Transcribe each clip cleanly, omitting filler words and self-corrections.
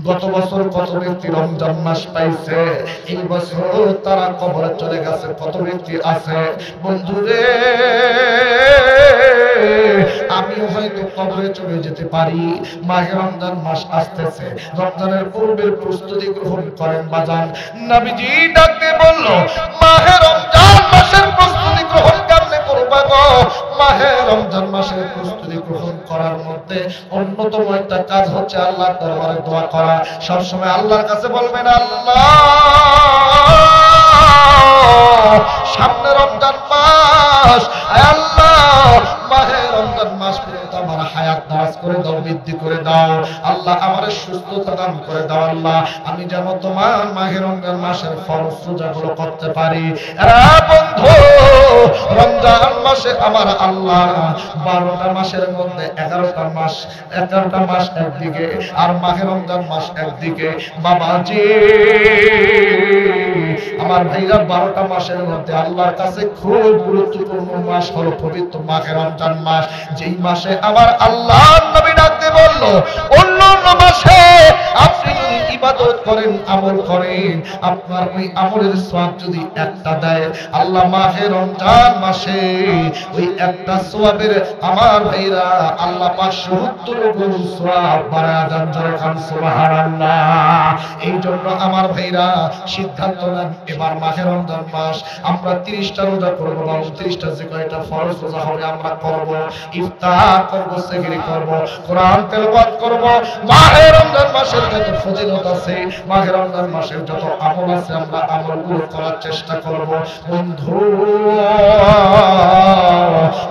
গত বছর কত ব্যক্তি রমজান মাস পাইছে, এই বছর তারা কবরে চলে গেছে, কত ব্যক্তি আছে বন্ধুরে। আমিও হয়তো কবরে চলে যেতে পারি। মাহে রমজান মাস আসতেছে, রমজানের পূর্বের প্রস্তুতি গ্রহণ করেন বাজান। নবীজি ডাকতে বলল, মাহে রমজান মাসের প্রস্তুতি গ্রহণ কেমনে করবা গো? মাহে রমজান মাসের প্রস্তুতি গ্রহণ করার মধ্যে অন্যতম একটা কাজ হচ্ছে আল্লাহর দরবারে দোয়া করা। সবসময় আল্লাহর কাছে বলবেন, আল্লাহ সামনে রমজান মাস, আল্লাহ মাহে রমজান মাস পর্যন্ত আমার হায়াত দারাজ করে দাও, বৃদ্ধি করে দাও। আল্লাহ আমার সুস্থতা দান করে দাও। আল্লাহ আমি যেন তোমার মাহে রমজান মাসের ফরজ রোজাগুলো করতে পারি। বন্ধু, রমজান মাসে আমার আল্লাহ 12টা মাসের মধ্যে 11টা মাস একদিকে আর মাহে রমজান মাস একদিকে। বাবাজি আমার ভাইরা, 12টা মাসের মধ্যে আল্লাহর কাছে খুব গুরুত্বপূর্ণ মাস হলো পবিত্র মাহে রমজান মাস, যেই মাসে আমার আল্লাহ নবী ডাকতে বলল, অন্যান্য মাসে আপনি যদি ইবাদত করেন, আমল করেন, আপনার ওই আমলের সওয়াব যদি একটা দেয়, আল্লাহ মাহে রমজান মাসে ওই একটা সওয়াবের আমার ভাইরা আল্লাহ 570 গুণ সওয়াব বাড়ায় দেন। যখন সুবহানাল্লাহ। এই জন্য আমার ভাইরা সিদ্ধান্ত নেন, এবার মাহে রমজান মাস আমরা 30টা রোজা করব, 29টা যে কয়টা ফরজ রোজা হবে আমরা করব, ইফতার করব, সেহরি করব, কোরআন তেলাওয়াত করব। মাহে রমজান মাসের যত ফজিলত আছে, মাহে রমজান মাসের যত আমল আছে, আমরা আমলগুলো করার চেষ্টা করব। বন্ধু,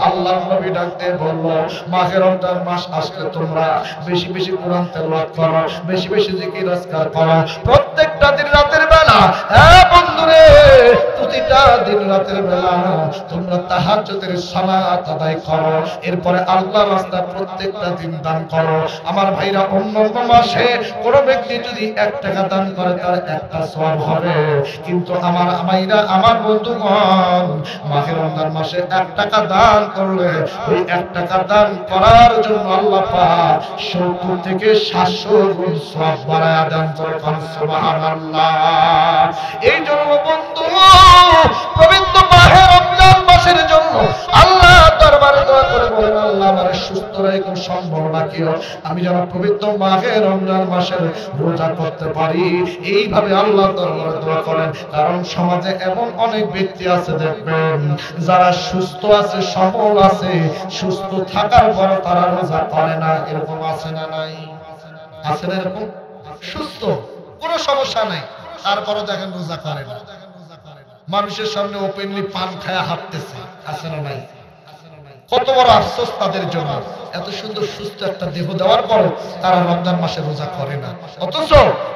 আল্লাহর নবী ডাকতে বলল, মাহে রমজান মাস আসলে তোমরা বেশি বেশি কোরআন তেলাওয়াত করো, বেশি বেশি জিকির আজকার করো, প্রত্যেকটা দিন রাতের বেলা। হ্যাঁ বন্ধুরে, প্রতিটা দিন রাতের বেলা তোমরা তাহাজ্জুদের সালাত আদায় করো, এরপরে আল্লাহর রাস্তায় প্রত্যেকটা দিন দান করো। আমার ভাইরা, অন্যান্য মাসে কোন ব্যক্তি যদি 1 টাকা দান করে তার একটা সওয়াব হবে, কিন্তু আমার ভাইরা, আমার বন্ধুগণ, মাহে রমজান মাসে 1 টাকা দান করলে ওই 1 টাকা দান করার জন্য আল্লাহ পাক 70 থেকে 700 গুণ সওয়াব বাড়ায়া দেন। যখন সুবহানাল্লাহ। এই জন্য বন্ধু, পবিত্র মাহে রমজান মাসের জন্য আল্লাহ দরবারে দোয়া করে বলেন, আল্লাহ আমার সুস্থ রেখে সম্ভব রাখিও, আমি যেন পবিত্র মাহে রমজান মাসের রোজা করতে পারি। এইভাবে আল্লাহ দরবারে দোয়া করেন। কারণ সমাজে এমন অনেক ব্যক্তি আছে দেখবেন, যারা সুস্থ আছে, সবল আছে, সুস্থ থাকার পর তারা রোজা করে না। এরকম আছে না নাই? আছে না এরকম? সুস্থ, কোনো সমস্যা নাই, তারপরও দেখেন রোজা করে না। মানুষের সামনে ওপেনলি পান খায়া হাঁটতেছে, আছে না নাই? কত বড় আফসোস তাদের জন্য। এত সুন্দর সুস্থ একটা দেহ দেওয়ার পর তারা রমজান মাসে রোজা করে না। অথচ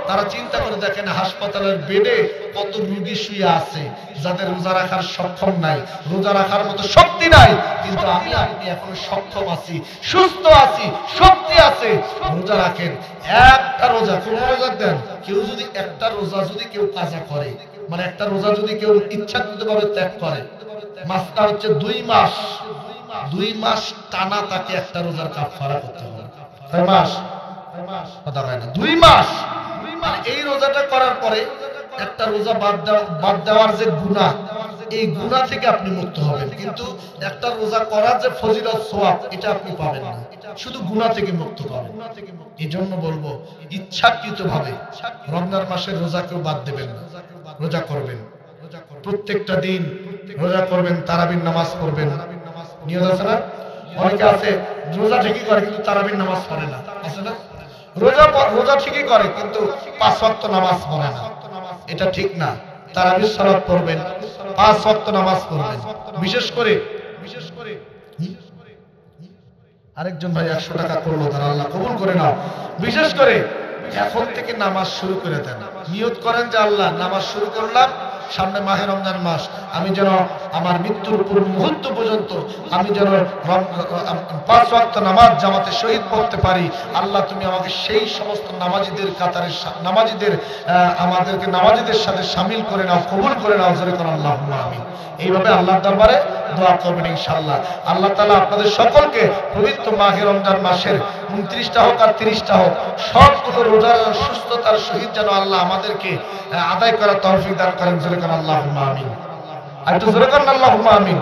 তারা চিন্তা করে দেখেন, হাসপাতালের বেডে কত রোগী শুয়ে আছে, যাদের রোজা রাখার সক্ষম নাই, রোজা রাখার মতো শক্তি নাই, কিন্তু আমি আপনি এখন সক্ষম আছি, সুস্থ আছি, শক্তি আছে, রোজা রাখেন। একটা রোজা, কোন রোজা দেন, কেউ যদি একটা রোজা যদি কেউ কাজা করে, মানে একটা রোজা যদি কেউ ইচ্ছাকৃতভাবে ত্যাগ করে, মাসটা হচ্ছে 2 মাস, 2 মাস টানা তাকে একটা রোজার কাফারা করতে হবে। 6 মাস কথা হয় না, 2 মাস। এই রোজাটা করার পরে একটা রোজা বাদ দেওয়ার যে গুনাহ, এই গুনাহ থেকে আপনি মুক্ত হবেন, কিন্তু একটা রোজা করার যে ফজিলত সওয়াব এটা আপনি পাবেন না, শুধু গুনাহ থেকে মুক্ত পাবেন। এই জন্য বলবো, ইচ্ছাকৃতভাবে রমজান মাসের রোজা কেউ বাদ দেবেন না, রোজা করবেন, প্রত্যেকটা দিন রোজা করবেন, তারাবির নামাজ পড়বেন। নিয়ত আছে না? অনেকে আছে রোজা ঠিকই করে কিন্তু তারাবির নামাজ পড়ে না, আছে না? রোজা ঠিকই করে কিন্তু 5 ওয়াক্ত নামাজ পড়ে না, এটা ঠিক না। তারাবির সালাত পড়বেন, 5 ওয়াক্ত নামাজ পড়বেন। বিশেষ করে আরেকজন ভাই 100 টাকা করলো, তারা আল্লাহ কবুল করে নাও। বিশেষ করে এখন থেকে নামাজ শুরু করে দেন, নিয়ত করেন যে আল্লাহ নামাজ শুরু করলাম, সামনে মাহে রমজান মাস, আমি যেন আমার মৃত্যুর পূর্ব মুহূর্ত পর্যন্ত আমি যেন 5 ওয়াক্ত নামাজ জামাতে শহীদ পড়তে পারি। আল্লাহ তুমি আমাকে সেই সমস্ত নামাজীদের কাতারে, আমাদেরকে নামাজীদের সাথে শামিল করে নাও, কবুল করে নাও, জোরে করুন আল্লাহুম্মা আমিন। এইভাবে আল্লাহর দরবারে দোয়া করবেন ইনশাআল্লাহ। আল্লাহ তাআলা আপনাদের সকলকে পবিত্র মাহে রমজান মাসের 29টা হোক আর 30টা হোক, সবগুলো রোজার সুস্থতার সহিত যেন আল্লাহ আমাদেরকে আদায় করার তৌফিক দান করেন। জোরে করেন আল্লাহুম্মা আমিন। আর একটু জোরে করেন আল্লাহুম্মা আমিন।